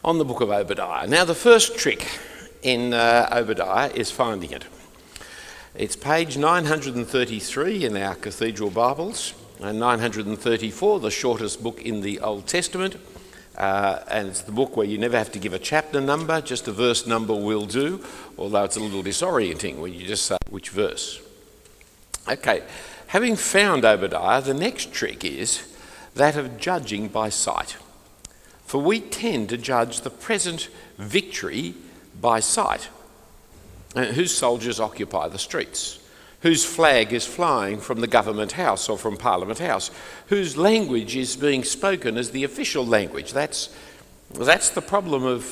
on the book of Obadiah. Now, the first trick in Obadiah is finding it. It's page 933 in our cathedral Bibles, and 934, the shortest book in the Old Testament. And it's the book where you never have to give a chapter number, just a verse number will do, although it's a little disorienting when you just say which verse. Okay, having found Obadiah, the next trick is that of judging by sight. For we tend to judge the present victory by sight. Whose soldiers occupy the streets? Whose flag is flying from the government house or from Parliament House? Whose language is being spoken as the official language? That's the problem of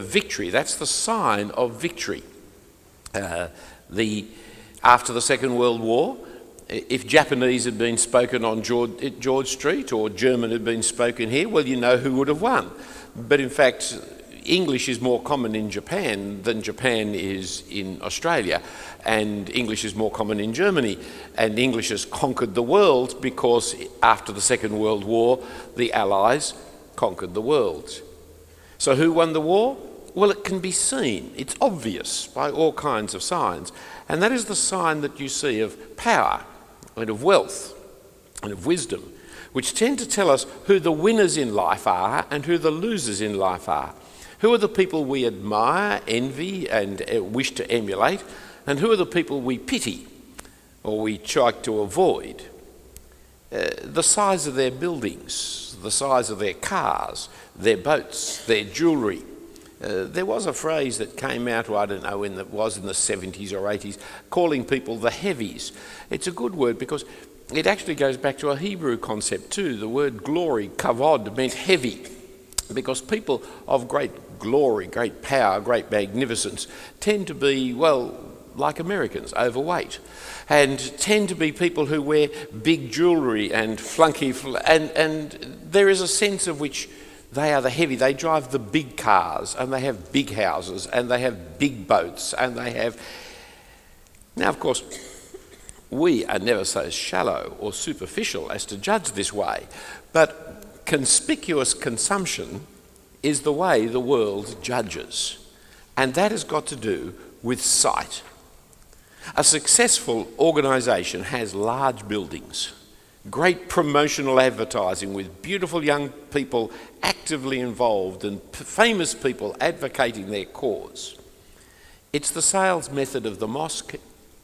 victory. That's the sign of victory. After the Second World War, if Japanese had been spoken on George Street or German had been spoken here, well, you know who would have won. But in fact, English is more common in Japan than Japan is in Australia, and English is more common in Germany, and English has conquered the world because after the Second World War, the Allies conquered the world. So who won the war? Well, it can be seen. It's obvious by all kinds of signs, and that is the sign that you see of power and of wealth and of wisdom, which tend to tell us who the winners in life are and who the losers in life are. Who are the people we admire, envy and wish to emulate, and who are the people we pity or we try to avoid? The size of their buildings, the size of their cars, their boats, their jewellery. There was a phrase that came out, I don't know when it was, in the 70s or 80s, calling people the heavies. It's a good word because it actually goes back to a Hebrew concept too. The word glory, kavod, meant heavy, because people of great glory, great power, great magnificence tend to be, well, like Americans, overweight, and tend to be people who wear big jewellery and flunky, and there is a sense of which they are the heavy. They drive the big cars, and they have big houses, and they have big boats, and they have... Now, of course, we are never so shallow or superficial as to judge this way, but conspicuous consumption is the way the world judges, and that has got to do with sight. A successful organisation has large buildings, great promotional advertising with beautiful young people actively involved and famous people advocating their cause. It's the sales method of the mosque,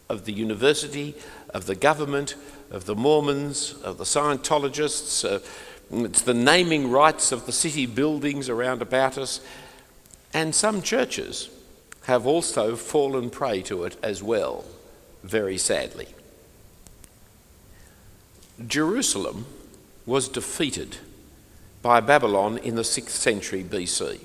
of the university, of the government, of the Mormons, of the Scientologists. It's the naming rights of the city buildings around about us. And some churches have also fallen prey to it as well, very sadly. Jerusalem was defeated by Babylon in the 6th century BC.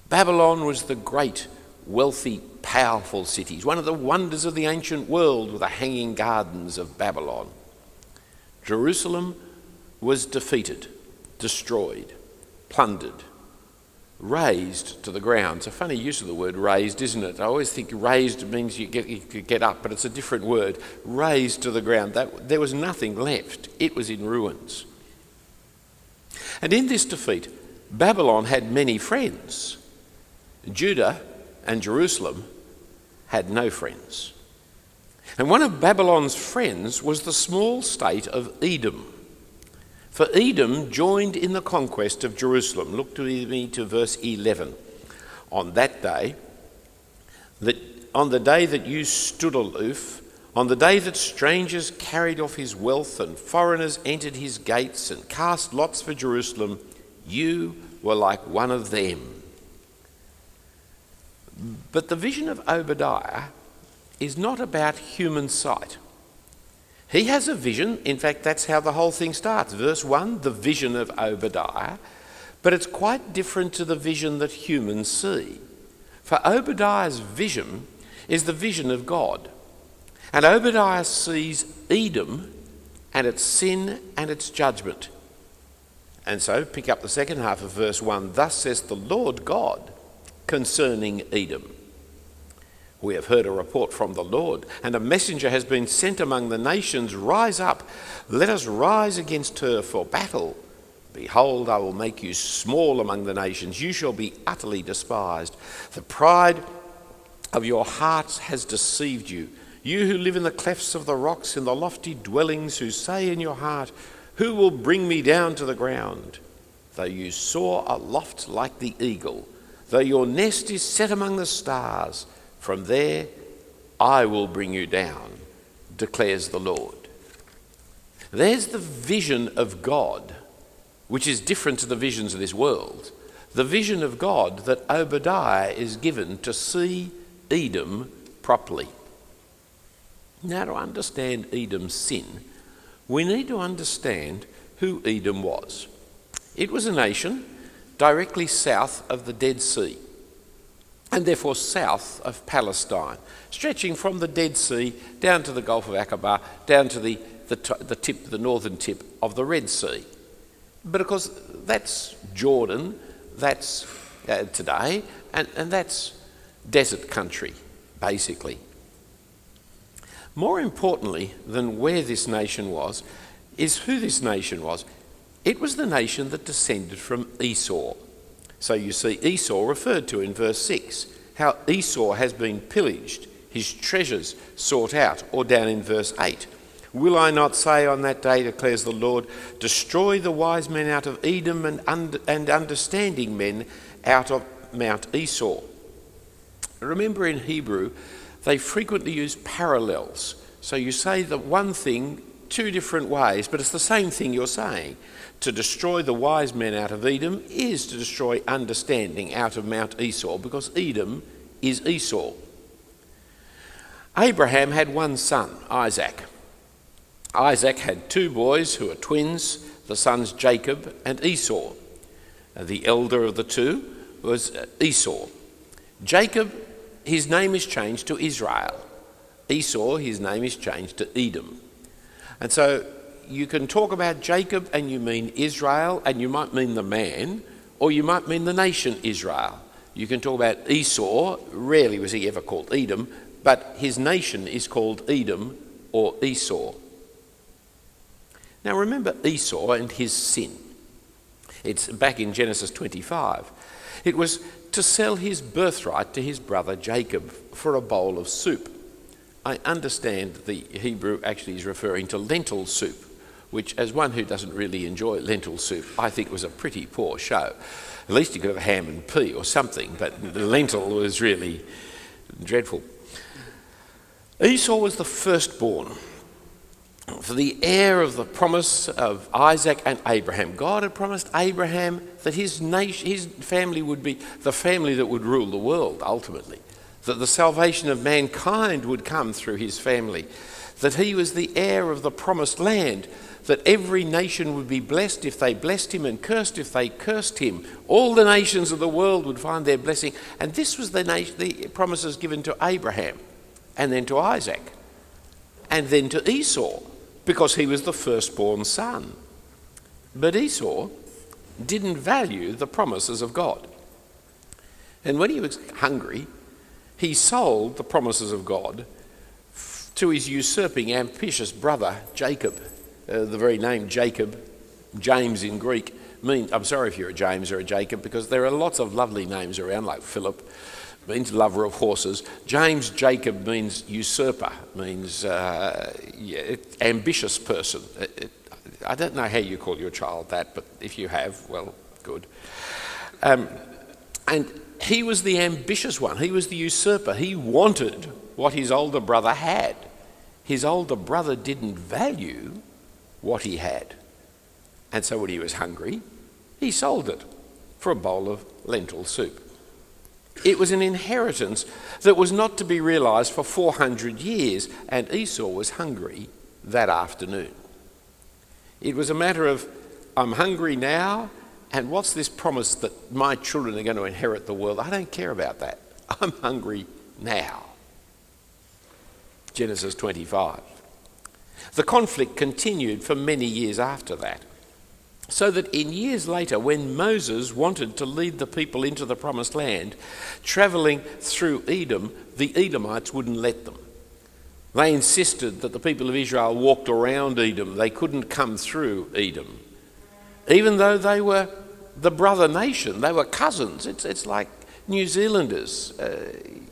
Babylon was the great, wealthy, powerful city, one of the wonders of the ancient world, with the hanging gardens of Babylon. Jerusalem was defeated, destroyed, plundered, razed to the ground. It's a funny use of the word razed, isn't it? I always think razed means you could get up, but it's a different word. Razed to the ground. There was nothing left. It was in ruins. And in this defeat, Babylon had many friends. Judah and Jerusalem had no friends. And one of Babylon's friends was the small state of Edom. For Edom joined in the conquest of Jerusalem. Look to me to verse 11. On the day that you stood aloof, on the day that strangers carried off his wealth and foreigners entered his gates and cast lots for Jerusalem, you were like one of them. But the vision of Obadiah is not about human sight. He has a vision. In fact, that's how the whole thing starts. Verse 1, the vision of Obadiah. But it's quite different to the vision that humans see. For Obadiah's vision is the vision of God. And Obadiah sees Edom and its sin and its judgment. And so pick up the second half of verse 1. Thus says the Lord God concerning Edom. We have heard a report from the Lord, and a messenger has been sent among the nations. Rise up, let us rise against her for battle. Behold, I will make you small among the nations. You shall be utterly despised. The pride of your hearts has deceived you. You who live in the clefts of the rocks, in the lofty dwellings, who say in your heart, who will bring me down to the ground? Though you soar aloft like the eagle, though your nest is set among the stars, from there I will bring you down, declares the Lord. There's the vision of God, which is different to the visions of this world. The vision of God that Obadiah is given to see Edom properly. Now, to understand Edom's sin, we need to understand who Edom was. It was a nation directly south of the Dead Sea, and therefore south of Palestine, stretching from the Dead Sea down to the Gulf of Aqaba, down to the northern tip of the Red Sea. But of course, that's Jordan, that's today, and that's desert country, basically. More importantly than where this nation was, is who this nation was. It was the nation that descended from Esau. So you see Esau referred to in verse 6, how Esau has been pillaged, his treasures sought out, or down in verse 8. Will I not say on that day, declares the Lord, destroy the wise men out of Edom and understanding men out of Mount Esau. Remember, in Hebrew, they frequently use parallels. So you say the one thing two different ways, but it's the same thing you're saying. To destroy the wise men out of Edom is to destroy understanding out of Mount Esau, because Edom is Esau. Abraham had one son, Isaac. Isaac had two boys who are twins, the sons Jacob and Esau. The elder of the two was Esau. Jacob, his name is changed to Israel. Esau, his name is changed to Edom. And so you can talk about Jacob and you mean Israel, and you might mean the man, or you might mean the nation Israel. You can talk about Esau, rarely was he ever called Edom, but his nation is called Edom or Esau. Now remember Esau and his sin. It's back in Genesis 25. It was to sell his birthright to his brother Jacob for a bowl of soup. I understand the Hebrew actually is referring to lentil soup, which, as one who doesn't really enjoy lentil soup, I think was a pretty poor show. At least you could have ham and pea or something, but the lentil was really dreadful. Esau was the firstborn, for the heir of the promise of Isaac and Abraham. God had promised Abraham that his family would be the family that would rule the world ultimately, that the salvation of mankind would come through his family, that he was the heir of the promised land, that every nation would be blessed if they blessed him and cursed if they cursed him. All the nations of the world would find their blessing. And this was the promises given to Abraham, and then to Isaac, and then to Esau, because he was the firstborn son. But Esau didn't value the promises of God. And when he was hungry, he sold the promises of God to his usurping, ambitious brother Jacob. The very name Jacob, James in Greek, means, I'm sorry if you're a James or a Jacob, because there are lots of lovely names around, like Philip means lover of horses. James Jacob means usurper, means ambitious person. I don't know how you call your child that, but if you have, well, good. And he was the ambitious one. He was the usurper. He wanted what his older brother had. His older brother didn't value what he had. And so when he was hungry, he sold it for a bowl of lentil soup. It was an inheritance that was not to be realised for 400 years, and Esau was hungry that afternoon. It was a matter of, I'm hungry now, and what's this promise that my children are going to inherit the world? I don't care about that. I'm hungry now. Genesis 25. The conflict continued for many years after that, so that in years later, when Moses wanted to lead the people into the promised land, travelling through Edom, the Edomites wouldn't let them. They insisted that the people of Israel walked around Edom. They couldn't come through Edom. even though they were the brother nation, they were cousins. It's like New Zealanders.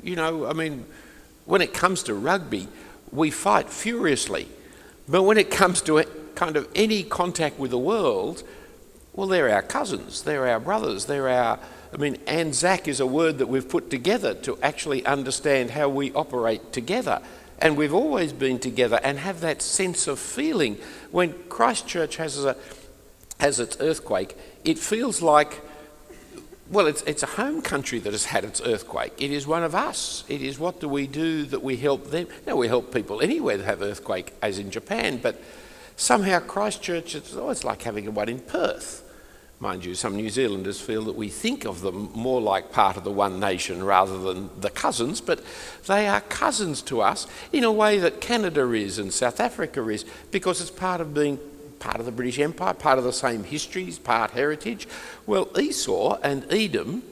When it comes to rugby, we fight furiously. But when it comes to kind of any contact with the world, well, they're our cousins, they're our brothers, Anzac is a word that we've put together to actually understand how we operate together. And we've always been together and have that sense of feeling. When Christchurch has its earthquake, it feels like, well, it's a home country that has had its earthquake. It is one of us. It is what do we do that we help them. Now, we help people anywhere that have earthquake, as in Japan, but somehow Christchurch, it's like having one in Perth. Mind you, some New Zealanders feel that we think of them more like part of the one nation rather than the cousins, but they are cousins to us in a way that Canada is and South Africa is, because it's part of being part of the British Empire, part of the same histories, part heritage. Well, Esau and Edom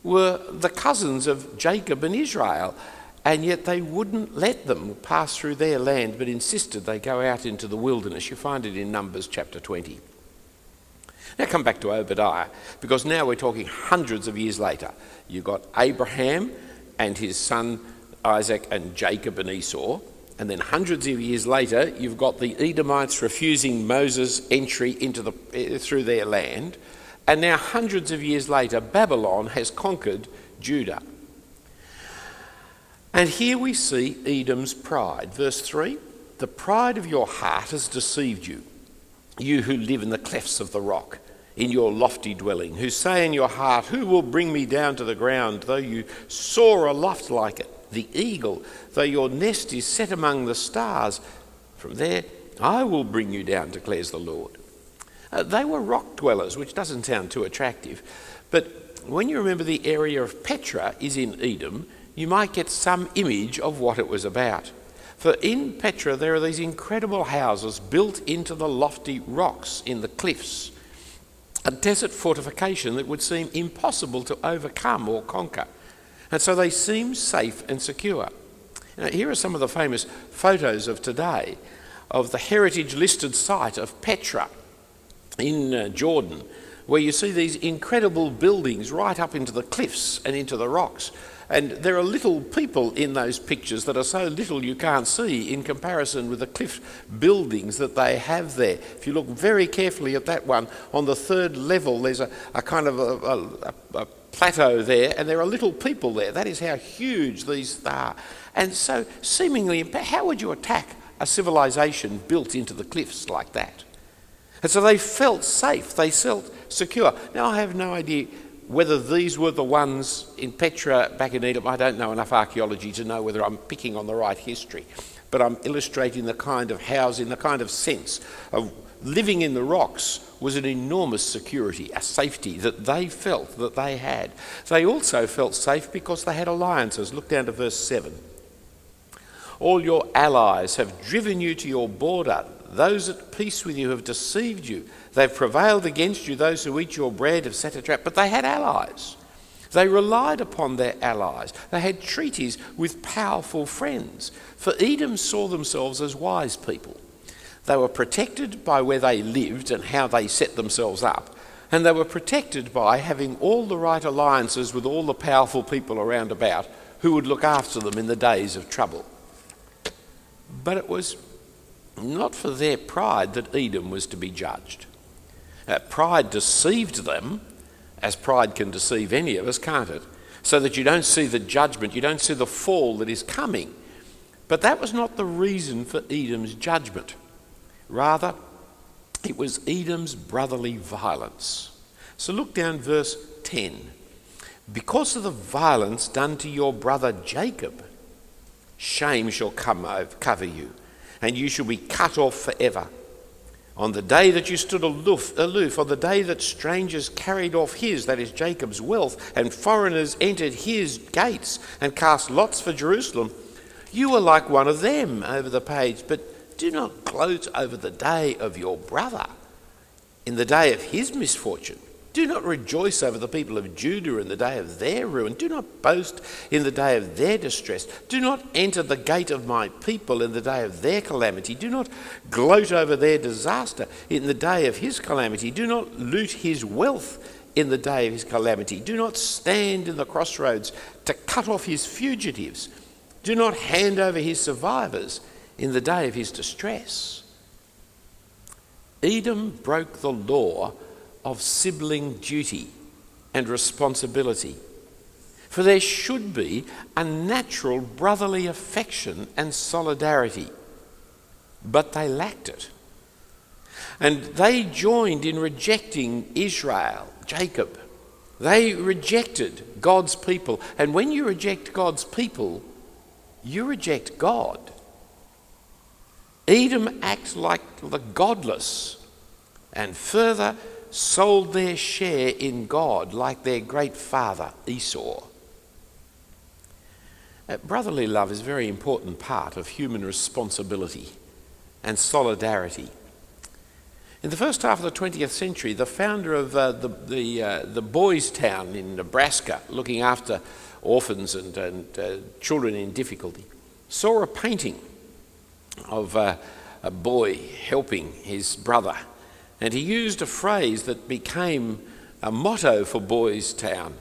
were the cousins of Jacob and Israel, and yet they wouldn't let them pass through their land, but insisted they go out into the wilderness. You find it in Numbers chapter 20. Now come back to Obadiah, because now we're talking hundreds of years later. You've got Abraham and his son Isaac and Jacob and Esau, and then hundreds of years later you've got the Edomites refusing Moses' entry through their land, and now hundreds of years later Babylon has conquered Judah. And here we see Edom's pride. Verse 3, the pride of your heart has deceived you, you who live in the clefts of the rock, in your lofty dwelling, who say in your heart, who will bring me down to the ground, though you soar aloft like it, the eagle, though your nest is set among the stars. From there I will bring you down, declares the Lord. They were rock dwellers, which doesn't sound too attractive, but when you remember the area of Petra is in Edom, you might get some image of what it was about. For in Petra there are these incredible houses built into the lofty rocks in the cliffs, a desert fortification that would seem impossible to overcome or conquer. And so they seem safe and secure. Now, here are some of the famous photos of today of the heritage listed site of Petra in Jordan, where you see these incredible buildings right up into the cliffs and into the rocks. And there are little people in those pictures that are so little you can't see in comparison with the cliff buildings that they have there. If you look very carefully at that one, on the third level there's a kind of a plateau there, and there are little people there. That is how huge these are. And so seemingly, how would you attack a civilization built into the cliffs like that? And so they felt safe, they felt secure. Now I have no idea whether these were the ones in Petra back in Edom. I don't know enough archaeology to know whether I'm picking on the right history, but I'm illustrating the kind of housing, the kind of sense of living in the rocks was an enormous security, a safety that they felt that they had. They also felt safe because they had alliances. Look down to verse 7. All your allies have driven you to your border. Those at peace with you have deceived you. They've prevailed against you. Those who eat your bread have set a trap. But they had allies. They relied upon their allies. They had treaties with powerful friends. For Edom saw themselves as wise people. They were protected by where they lived and how they set themselves up. And they were protected by having all the right alliances with all the powerful people around about who would look after them in the days of trouble. But it was not for their pride that Edom was to be judged. Pride deceived them, as pride can deceive any of us, can't it? So that you don't see the judgment, you don't see the fall that is coming. But that was not the reason for Edom's judgment. Rather, it was Edom's brotherly violence. So look down verse 10. Because of the violence done to your brother Jacob, shame shall cover you, and you shall be cut off forever. On the day that you stood aloof, on the day that strangers carried off his, that is Jacob's wealth, and foreigners entered his gates and cast lots for Jerusalem, you were like one of them over the page. But do not gloat over the day of your brother, in the day of his misfortune. Do not rejoice over the people of Judah in the day of their ruin. Do not boast in the day of their distress. Do not enter the gate of my people in the day of their calamity. Do not gloat over their disaster in the day of his calamity. Do not loot his wealth in the day of his calamity. Do not stand in the crossroads to cut off his fugitives. Do not hand over his survivors in the day of his distress. Edom broke the law of sibling duty and responsibility. For there should be a natural brotherly affection and solidarity, but they lacked it. And they joined in rejecting Israel, Jacob. They rejected God's people. And when you reject God's people, you reject God. Edom acts like the godless, and further sold their share in God like their great father Esau. Brotherly love is a very important part of human responsibility and solidarity. In the first half of the 20th century, the founder of the Boys Town in Nebraska, looking after orphans and children in difficulty, saw a painting of a boy helping his brother. And he used a phrase that became a motto for Boys Town.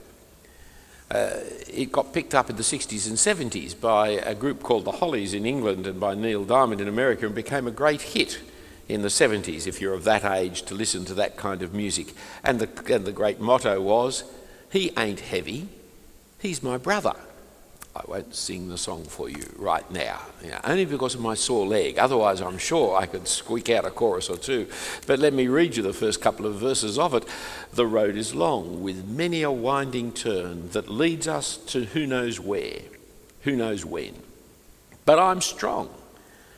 It got picked up in the 60s and 70s by a group called the Hollies in England and by Neil Diamond in America, and became a great hit in the 70s, if you're of that age to listen to that kind of music. And the great motto was, "He ain't heavy, he's my brother." I won't sing the song for you right now, only because of my sore leg. Otherwise, I'm sure I could squeak out a chorus or two. But let me read you the first couple of verses of it. "The road is long, with many a winding turn that leads us to who knows where, who knows when. But I'm strong,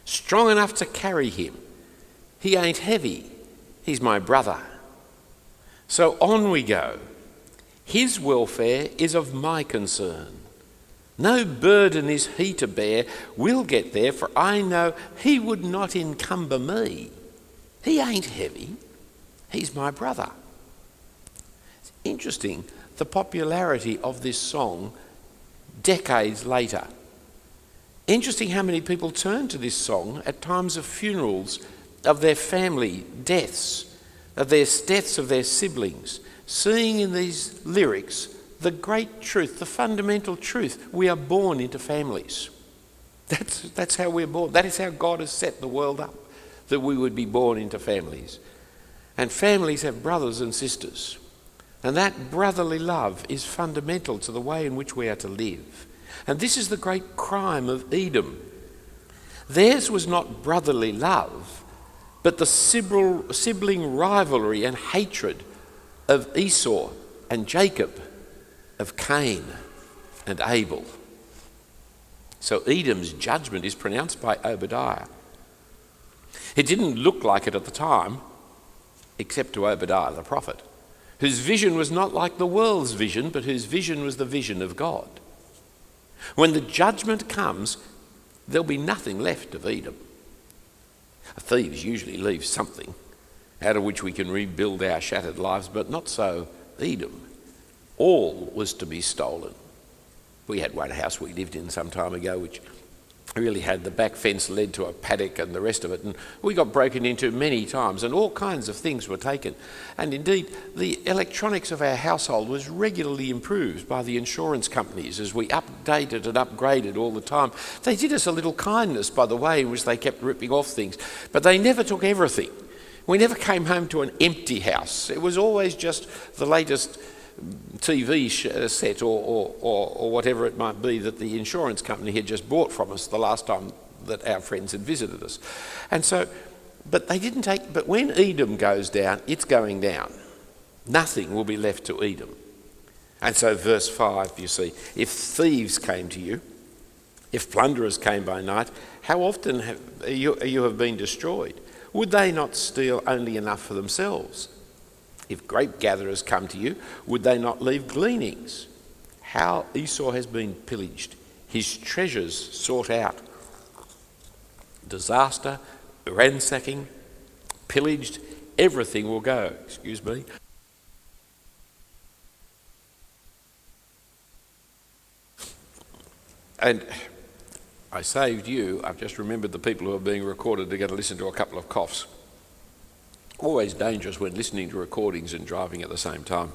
strong enough to carry him. He ain't heavy, he's my brother. So on we go. His welfare is of my concern. No burden is he to bear. We'll get there, for I know he would not encumber me. He ain't heavy, he's my brother." It's interesting, the popularity of this song decades later. Interesting how many people turn to this song at times of funerals, of their family deaths, of their deaths of their siblings, seeing in these lyrics the great truth, the fundamental truth: we are born into families. That's how we're born. That is how God has set the world up, that we would be born into families. And families have brothers and sisters. And that brotherly love is fundamental to the way in which we are to live. And this is the great crime of Edom. Theirs was not brotherly love, but the sibling rivalry and hatred of Esau and Jacob, of Cain and Abel. So Edom's judgment is pronounced by Obadiah. It didn't look like it at the time, except to Obadiah the prophet, whose vision was not like the world's vision, but whose vision was the vision of God. When the judgment comes, there'll be nothing left of Edom. Thieves usually leave something out of which we can rebuild our shattered lives, but not so Edom. All was to be stolen. We had one house we lived in some time ago which really had the back fence led to a paddock and the rest of it, and we got broken into many times and all kinds of things were taken. And indeed, the electronics of our household was regularly improved by the insurance companies as we updated and upgraded all the time. They did us a little kindness by the way in which they kept ripping off things, but they never took everything. We never came home to an empty house. It was always just the latest TV set or whatever it might be that the insurance company had just bought from us the last time that our friends had visited us. And so, but when Edom goes down, it's going down. Nothing will be left to Edom. And so verse 5, you see, if thieves came to you, if plunderers came by night, how often you have been destroyed? Would they not steal only enough for themselves? If grape gatherers come to you, would they not leave gleanings? How Esau has been pillaged, his treasures sought out. Disaster, ransacking, pillaged, everything will go. And I saved you. I've just remembered the people who are being recorded are going to listen to a couple of coughs. Always dangerous when listening to recordings and driving at the same time.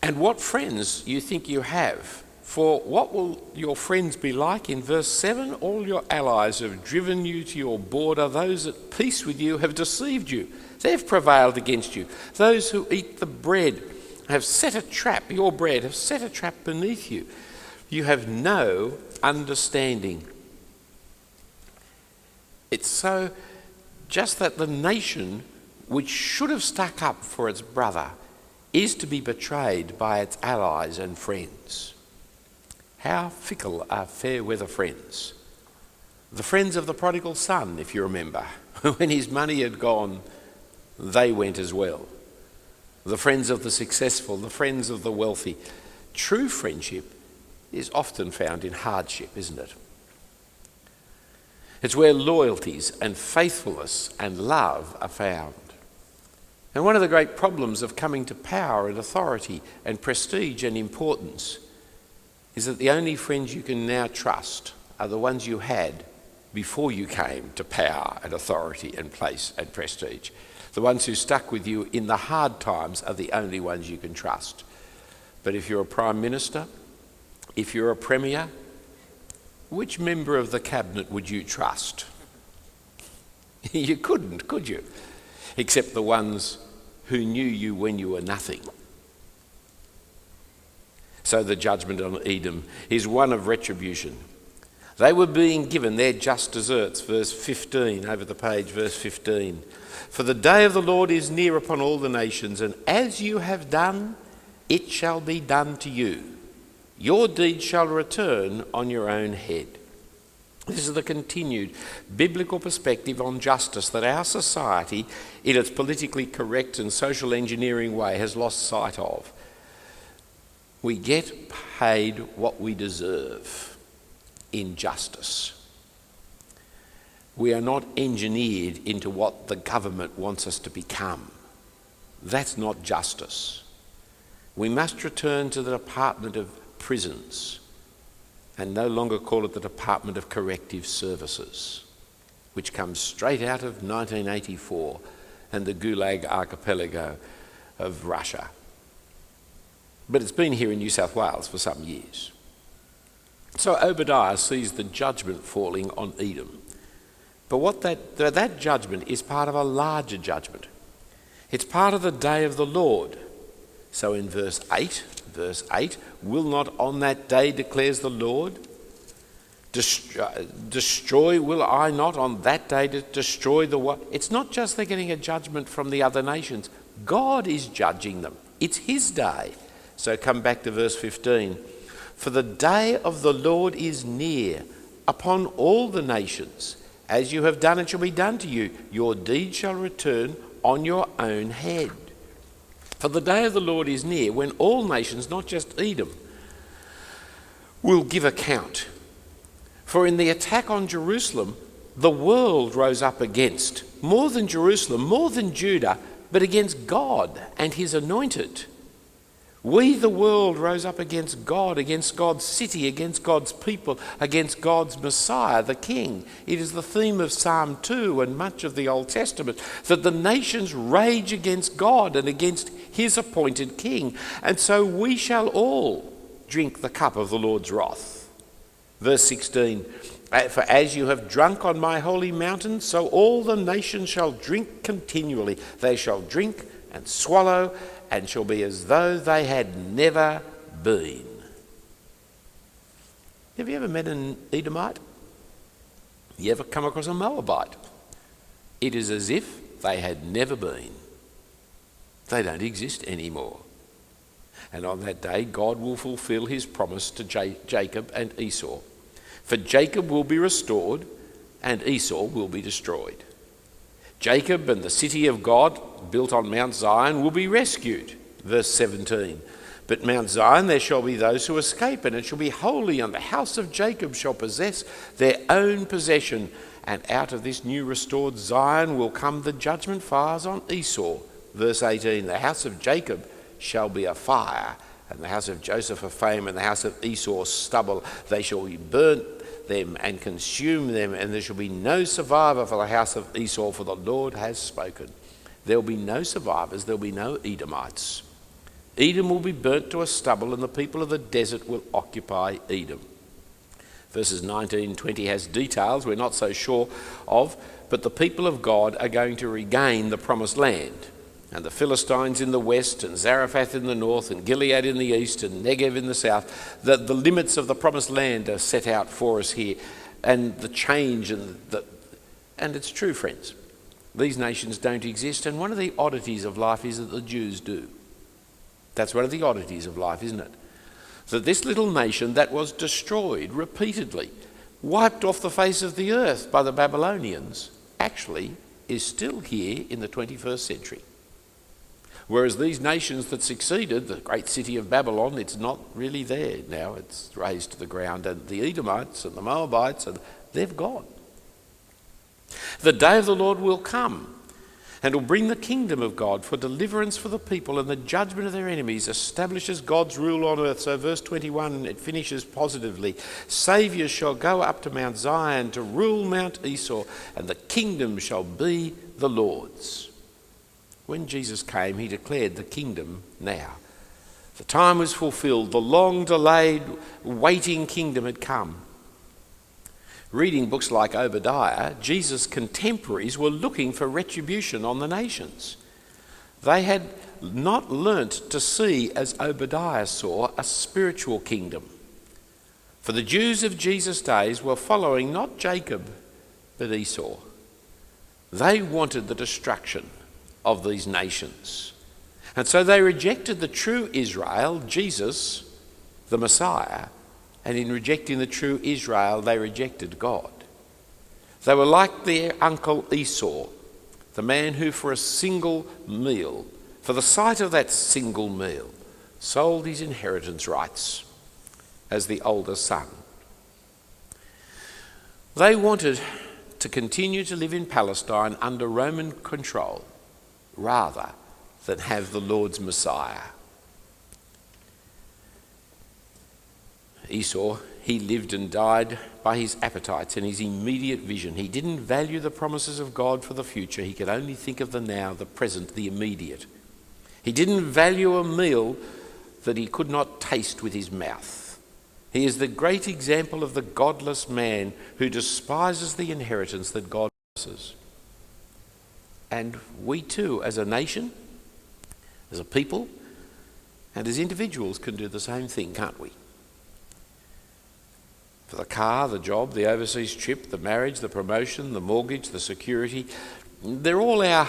And what friends you think you have. For what will your friends be like? In verse 7, all your allies have driven you to your border. Those at peace with you have deceived you. They've prevailed against you. Those who eat the bread have set a trap, your bread, have set a trap beneath you. You have no understanding. It's so just that the nation which should have stuck up for its brother is to be betrayed by its allies and friends. How fickle are fair weather friends. The friends of the prodigal son, if you remember. When his money had gone, they went as well. The friends of the successful, the friends of the wealthy. True friendship is often found in hardship, isn't it? It's where loyalties and faithfulness and love are found. And one of the great problems of coming to power and authority and prestige and importance is that the only friends you can now trust are the ones you had before you came to power and authority and place and prestige. The ones who stuck with you in the hard times are the only ones you can trust. But if you're a Prime Minister, if you're a Premier, which member of the Cabinet would you trust? You couldn't, could you? Except the ones who knew you when you were nothing. So the judgment on Edom is one of retribution. They were being given their just deserts, verse 15, over the page, verse 15. For the day of the Lord is near upon all the nations, and as you have done, it shall be done to you. Your deed shall return on your own head. This is the continued biblical perspective on justice that our society, in its politically correct and social engineering way, has lost sight of. We get paid what we deserve in justice. We are not engineered into what the government wants us to become. That's not justice. We must return to the Department of Prisons and no longer call it the Department of Corrective Services, which comes straight out of 1984 and the Gulag archipelago of Russia. But it's been here in New South Wales for some years. So Obadiah sees the judgment falling on Edom. But that judgment is part of a larger judgment. It's part of the day of the Lord. So in verse 8, will not on that day, declares the Lord, destroy, will I not on that day destroy the what? It's not just they're getting a judgment from the other nations. God is judging them. It's his day. So come back to verse 15. For the day of the Lord is near upon all the nations. As you have done, it shall be done to you. Your deed shall return on your own head. For the day of the Lord is near, when all nations, not just Edom, will give account. For in the attack on Jerusalem, the world rose up against, more than Jerusalem, more than Judah, but against God and his anointed. We, the world, rose up against God, against God's city, against God's people, against God's Messiah, the King. It is the theme of Psalm 2 and much of the Old Testament, that the nations rage against God and against his appointed King. And so we shall all drink the cup of the Lord's wrath. Verse 16, for as you have drunk on my holy mountain, so all the nations shall drink continually. They shall drink and swallow and shall be as though they had never been. Have you ever met an Edomite? You ever come across a Moabite? It is as if they had never been. They don't exist anymore. And on that day, God will fulfill his promise to Jacob and Esau. For Jacob will be restored and Esau will be destroyed. Jacob and the city of God, built on Mount Zion, will be rescued. Verse 17. But Mount Zion there shall be those who escape, and it shall be holy, and the house of Jacob shall possess their own possession. And out of this new restored Zion will come the judgment fires on Esau. Verse 18. The house of Jacob shall be a fire, and the house of Joseph a fame, and the house of Esau stubble. They shall be burnt them and consume them, and there shall be no survivor for the house of Esau, for the Lord has spoken. There will be no survivors, there will be no Edomites. Edom will be burnt to a stubble, and the people of the desert will occupy Edom. Verses 19 and 20 has details we're not so sure of, but the people of God are going to regain the promised land. And the Philistines in the west, and Zarephath in the north, and Gilead in the east, and Negev in the south, the limits of the promised land are set out for us here, and the change, and it's true, friends. These nations don't exist, and one of the oddities of life is that the Jews do. That's one of the oddities of life, isn't it? That this little nation that was destroyed repeatedly, wiped off the face of the earth by the Babylonians, actually is still here in the 21st century. Whereas these nations that succeeded, the great city of Babylon, it's not really there now. It's razed to the ground. And the Edomites and the Moabites, and they've gone. The day of the Lord will come, and will bring the kingdom of God for deliverance for the people, and the judgment of their enemies establishes God's rule on earth. So verse 21, it finishes positively. Saviours shall go up to Mount Zion to rule Mount Esau, and the kingdom shall be the Lord's. When Jesus came, he declared the kingdom now. The time was fulfilled. The long-delayed, waiting kingdom had come. Reading books like Obadiah, Jesus' contemporaries were looking for retribution on the nations. They had not learnt to see, as Obadiah saw, a spiritual kingdom. For the Jews of Jesus' days were following not Jacob, but Esau. They wanted the destruction of these nations. And so they rejected the true Israel, Jesus, the Messiah, and in rejecting the true Israel, they rejected God. They were like their uncle Esau, the man who for a single meal, for the sight of that single meal, sold his inheritance rights as the older son. They wanted to continue to live in Palestine under Roman control rather than have the Lord's Messiah. Esau, he lived and died by his appetites and his immediate vision. He didn't value the promises of God for the future. He could only think of the now, the present, the immediate. He didn't value a meal that he could not taste with his mouth. He is the great example of the godless man who despises the inheritance that God promises. And we too, as a nation, as a people, and as individuals can do the same thing, can't we? For the car, the job, the overseas trip, the marriage, the promotion, the mortgage, the security, they're all our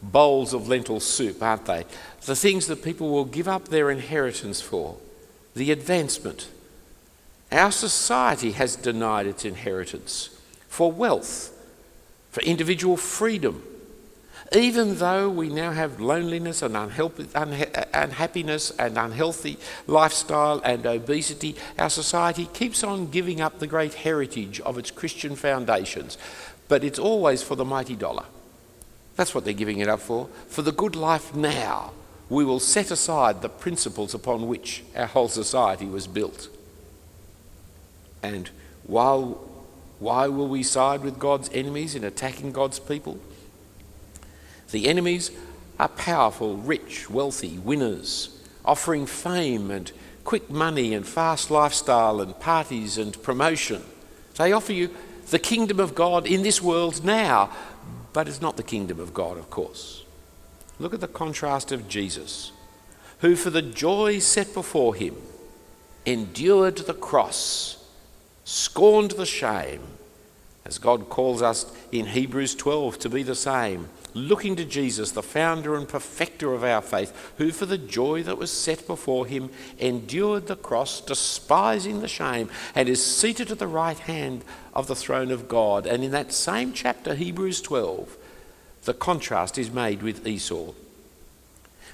bowls of lentil soup, aren't they? The things that people will give up their inheritance for, the advancement. Our society has denied its inheritance for wealth, for individual freedom. Even though we now have loneliness and unhappiness and unhealthy lifestyle and obesity, our society keeps on giving up the great heritage of its Christian foundations. But it's always for the mighty dollar. That's what they're giving it up for. For the good life now, we will set aside the principles upon which our whole society was built. And why will we side with God's enemies in attacking God's people? The enemies are powerful, rich, wealthy winners, offering fame and quick money and fast lifestyle and parties and promotion. They offer you the kingdom of God in this world now, but it's not the kingdom of God, of course. Look at the contrast of Jesus, who for the joy set before him endured the cross, scorned the shame, as God calls us in Hebrews 12 to be the same, looking to Jesus, the founder and perfecter of our faith, who for the joy that was set before him endured the cross, despising the shame, and is seated at the right hand of the throne of God. And in that same chapter, Hebrews 12, the contrast is made with Esau.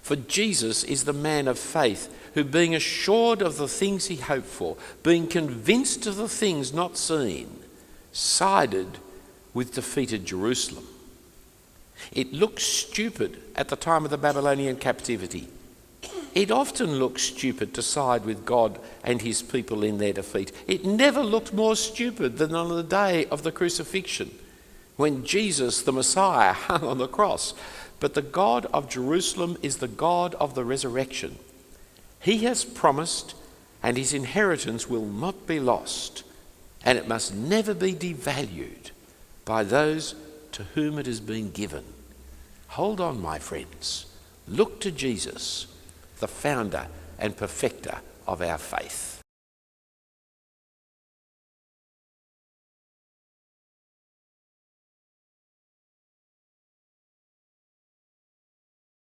For Jesus is the man of faith, who being assured of the things he hoped for, being convinced of the things not seen, sided with defeated Jerusalem. It looked stupid at the time of the Babylonian captivity. it often looks stupid to side with God and his people in their defeat. It never looked more stupid than on the day of the crucifixion, when Jesus, the Messiah, hung on the cross. But the God of Jerusalem is the God of the resurrection. He has promised, and his inheritance will not be lost, and it must never be devalued by those to whom it has been given. Hold on, my friends. Look to Jesus, the founder and perfecter of our faith.